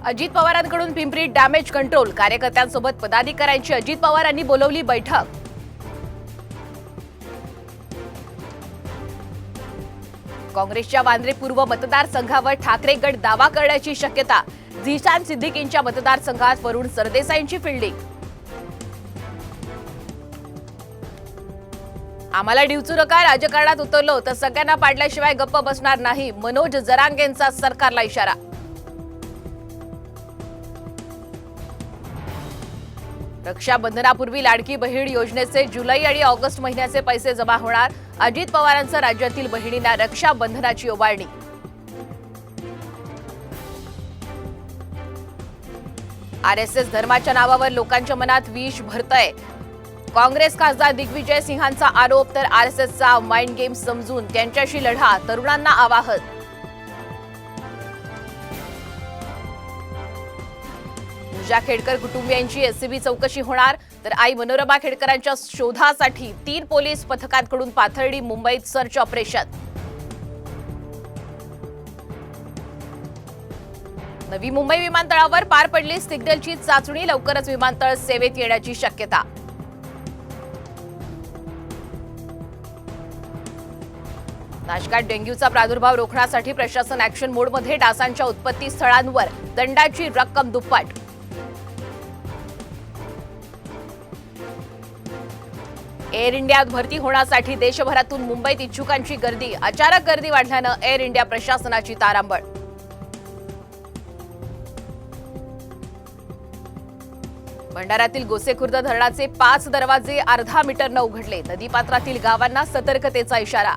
Ajit पवारांकडून पिंपरीत damage control, कार्यकर्त्यांसोबत पदाधिकाऱ्यांची अजित पवारांनी बोलवली बैठक. काँग्रेसच्या वांद्रे पूर्व मतदारसंघावर ठाकरे गट दावा करण्याची शक्यता. झीशान सिद्दीकींच्या मतदारसंघात वरुण सरदेसाईंची फिल्डिंग. आम्हाला डिवचू नका, राजकारणात उतरलो तर सगळ्यांना पाडल्याशिवाय गप्प बसणार नाही, मनोज जरांगेंचा सरकारला इशारा. रक्षाबंधनापूर्वी लाडकी बहीण योजनेचे जुलै आणि ऑगस्ट महिन्याचे पैसे जमा होणार. अजित पवारांचं राज्यातील बहिणींना रक्षाबंधनाची ओवाळणी. आरएसएस धर्माच्या नावावर लोकांच्या मनात विष भरतय. काँग्रेस खासदार दिग्विजय सिंहांचा आरोप, तर आरएसएसचा माइंड गेम समजून त्यांच्याशी लढा, तरुणांना आवाहन. पूजा खेडकर कुटुंबियांची एसीबी चौकशी होणार, तर आई मनोरमा खेडकरांच्या शोधासाठी 3 पोलीस पथकांकडून पाथर्डी, मुंबईत सर्च ऑपरेशन. नवी मुंबई विमानतळावर पार पडली सिग्नलची चाचणी, लवकरच विमानतळ सेवेत येण्याची शक्यता. नाशकात डेंग्यूचा प्रादुर्भाव रोखण्यासाठी प्रशासन ऍक्शन मोडमध्ये. डासांच्या उत्पत्ती स्थळांवर दंडाची रक्कम दुप्पट. एअर इंडियात भरती होण्यासाठी देशभरातून मुंबईत इच्छुकांची गर्दी. अचानक गर्दी वाढल्यानं एअर इंडिया प्रशासनाची तारांबळ. भंडाऱ्यातील गोसेखुर्द धरणाचे 5 दरवाजे अर्धा मीटरनं उघडले. नदीपात्रातील गावांना सतर्कतेचा इशारा.